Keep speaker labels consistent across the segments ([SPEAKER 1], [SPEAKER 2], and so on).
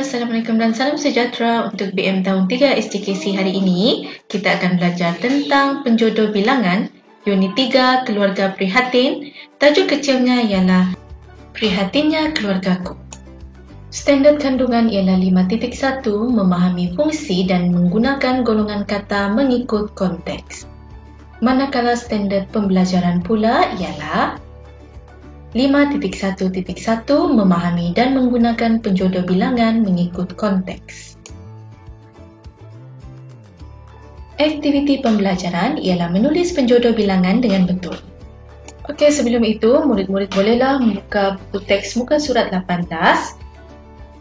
[SPEAKER 1] Assalamualaikum dan salam sejahtera untuk BM tahun 3 STKC hari ini. Kita akan belajar tentang penjodoh bilangan, unit 3 keluarga prihatin. Tajuk kecilnya ialah Prihatinnya Keluargaku. Standard kandungan ialah 5.1 memahami fungsi dan menggunakan golongan kata mengikut konteks. Manakala standard pembelajaran pula ialah 5.1.1 memahami dan menggunakan penjodoh bilangan mengikut konteks. Aktiviti pembelajaran ialah menulis penjodoh bilangan dengan betul. Okey, sebelum itu, murid-murid bolehlah membuka buku teks muka surat 18.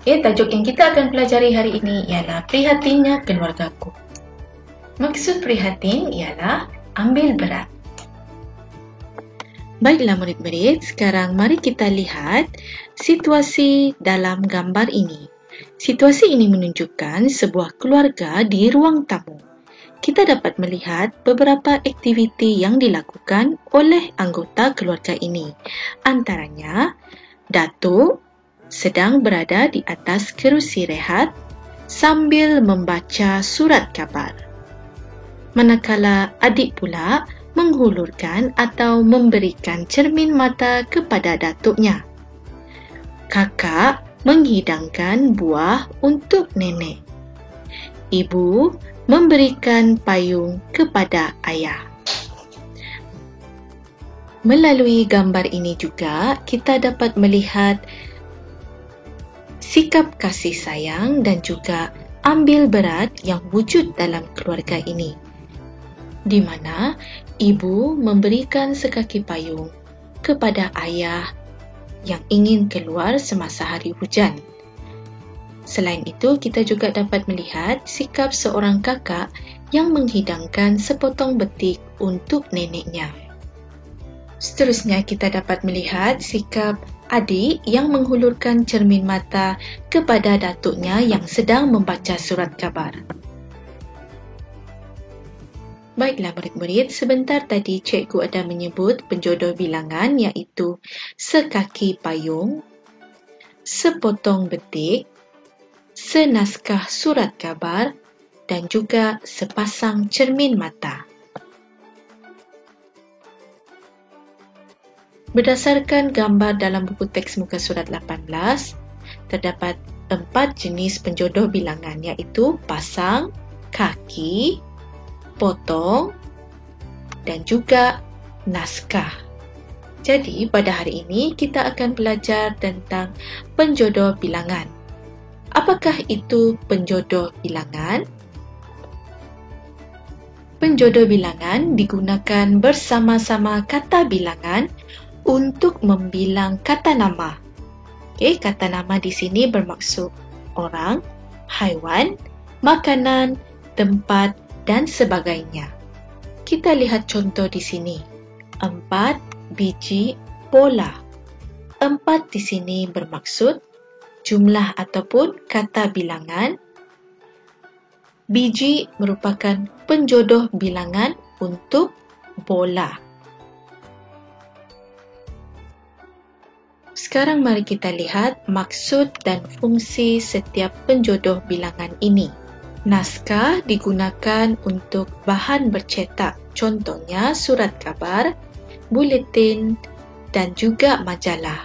[SPEAKER 1] Tajuk yang kita akan pelajari hari ini ialah Prihatinnya Keluargaku. Maksud prihatin ialah ambil berat. Baiklah murid-murid, sekarang mari kita lihat situasi dalam gambar ini. Situasi ini menunjukkan sebuah keluarga di ruang tamu. Kita dapat melihat beberapa aktiviti yang dilakukan oleh anggota keluarga ini. Antaranya, Datuk sedang berada di atas kerusi rehat sambil membaca surat khabar. Manakala adik pula menghulurkan atau memberikan cermin mata kepada datuknya. Kakak menghidangkan buah untuk nenek. Ibu memberikan payung kepada ayah. Melalui gambar ini juga kita dapat melihat sikap kasih sayang dan juga ambil berat yang wujud dalam keluarga ini, di mana ibu memberikan sekaki payung kepada ayah yang ingin keluar semasa hari hujan. Selain itu, kita juga dapat melihat sikap seorang kakak yang menghidangkan sepotong betik untuk neneknya. Seterusnya, kita dapat melihat sikap adik yang menghulurkan cermin mata kepada datuknya yang sedang membaca surat khabar. Baiklah murid-murid, sebentar tadi cikgu ada menyebut penjodoh bilangan iaitu sekaki payung, sepotong betik, senaskah surat khabar dan juga sepasang cermin mata. Berdasarkan gambar dalam buku teks muka surat 18, terdapat 4 jenis penjodoh bilangan iaitu pasang, kaki, potong dan juga naskah. Jadi pada hari ini kita akan belajar tentang penjodoh bilangan. Apakah itu penjodoh bilangan? Penjodoh bilangan digunakan bersama-sama kata bilangan untuk membilang kata nama. Kata nama di sini bermaksud orang, haiwan, makanan, tempat dan sebagainya. Kita lihat contoh di sini. 4 biji bola. 4 di sini bermaksud jumlah ataupun kata bilangan. Biji merupakan penjodoh bilangan untuk bola. Sekarang mari kita lihat maksud dan fungsi setiap penjodoh bilangan ini. Naskah digunakan untuk bahan bercetak, contohnya surat khabar, buletin dan juga majalah.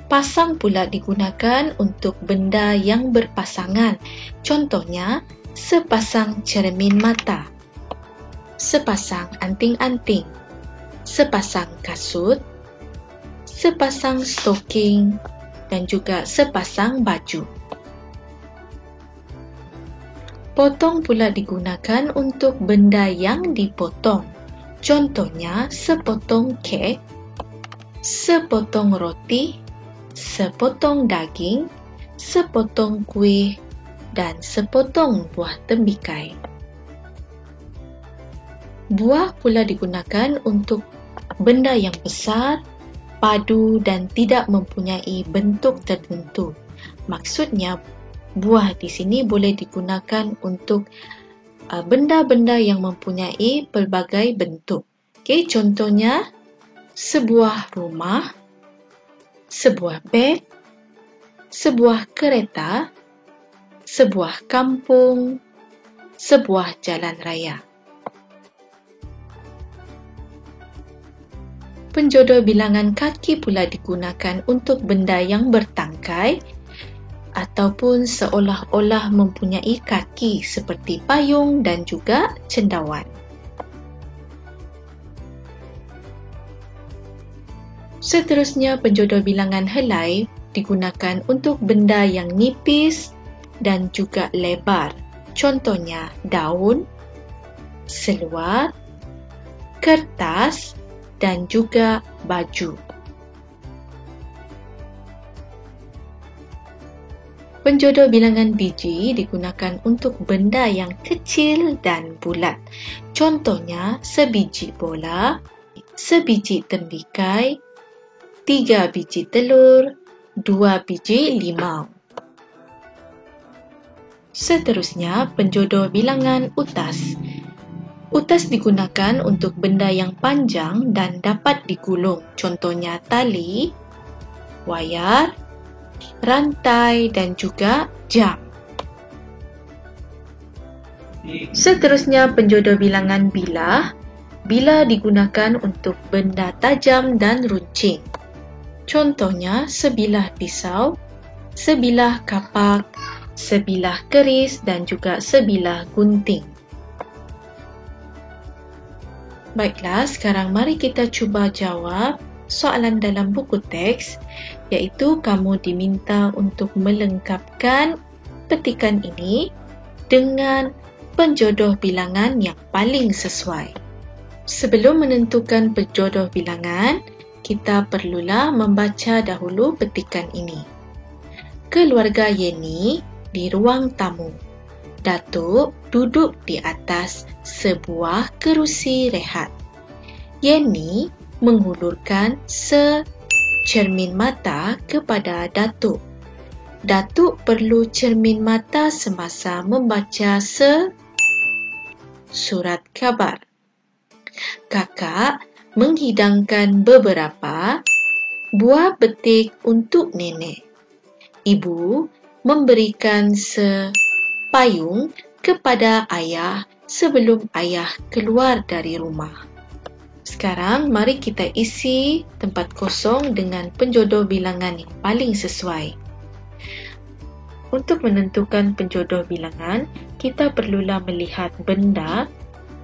[SPEAKER 1] Pasang pula digunakan untuk benda yang berpasangan, contohnya sepasang cermin mata, sepasang anting-anting, sepasang kasut, sepasang stoking dan juga sepasang baju. Potong pula digunakan untuk benda yang dipotong. Contohnya sepotong kek, sepotong roti, sepotong daging, sepotong kuih dan sepotong buah tembikai. Buah pula digunakan untuk benda yang besar, padu dan tidak mempunyai bentuk tertentu. Maksudnya, buah di sini boleh digunakan untuk benda-benda yang mempunyai pelbagai bentuk. Contohnya sebuah rumah, sebuah beg, sebuah kereta, sebuah kampung, sebuah jalan raya. Penjodoh bilangan kaki pula digunakan untuk benda yang bertangkai ataupun seolah-olah mempunyai kaki seperti payung dan juga cendawan. Seterusnya, penjodoh bilangan helai digunakan untuk benda yang nipis dan juga lebar. Contohnya daun, seluar, kertas dan juga baju. Penjodoh bilangan biji digunakan untuk benda yang kecil dan bulat. Contohnya sebiji bola, sebiji tembikar, 3 biji telur, 2 biji limau. Seterusnya, penjodoh bilangan utas. Utas digunakan untuk benda yang panjang dan dapat digulung. Contohnya tali, wayar, rantai dan juga jam. Seterusnya, penjodoh bilangan bilah. Bilah digunakan untuk benda tajam dan runcing. Contohnya sebilah pisau, sebilah kapak, sebilah keris dan juga sebilah gunting. Baiklah, sekarang mari kita cuba jawab soalan dalam buku teks, iaitu kamu diminta untuk melengkapkan petikan ini dengan penjodoh bilangan yang paling sesuai. Sebelum menentukan penjodoh bilangan, kita perlulah membaca dahulu petikan ini. Keluarga Yeni di ruang tamu. Datuk duduk di atas sebuah kerusi rehat. Yeni menghulurkan secermin mata kepada Datuk. Datuk perlu cermin mata semasa membaca surat khabar. Kakak menghidangkan beberapa buah betik untuk nenek. Ibu memberikan sepayung kepada ayah sebelum ayah keluar dari rumah. Sekarang mari kita isi tempat kosong dengan penjodoh bilangan yang paling sesuai. Untuk menentukan penjodoh bilangan, kita perlulah melihat benda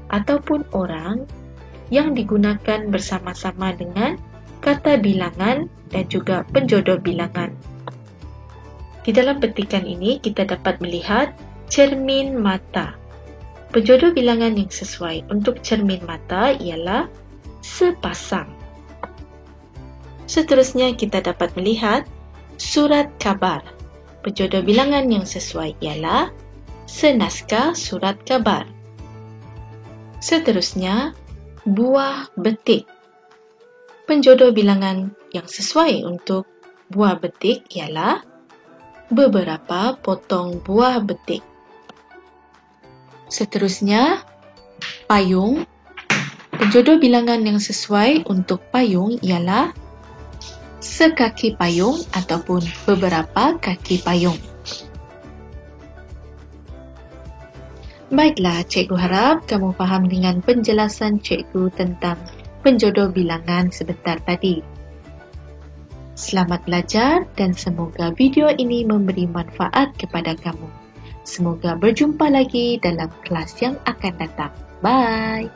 [SPEAKER 1] ataupun orang yang digunakan bersama-sama dengan kata bilangan dan juga penjodoh bilangan. Di dalam petikan ini, kita dapat melihat cermin mata. Penjodoh bilangan yang sesuai untuk cermin mata ialah sepasang. Seterusnya, kita dapat melihat surat khabar. Penjodoh bilangan yang sesuai ialah senaskah surat khabar. Seterusnya, buah betik. Penjodoh bilangan yang sesuai untuk buah betik ialah beberapa potong buah betik. Seterusnya, payung. Penjodoh bilangan yang sesuai untuk payung ialah sekaki payung ataupun beberapa kaki payung. Baiklah, cikgu harap kamu faham dengan penjelasan cikgu tentang penjodoh bilangan sebentar tadi. Selamat belajar dan semoga video ini memberi manfaat kepada kamu. Semoga berjumpa lagi dalam kelas yang akan datang. Bye!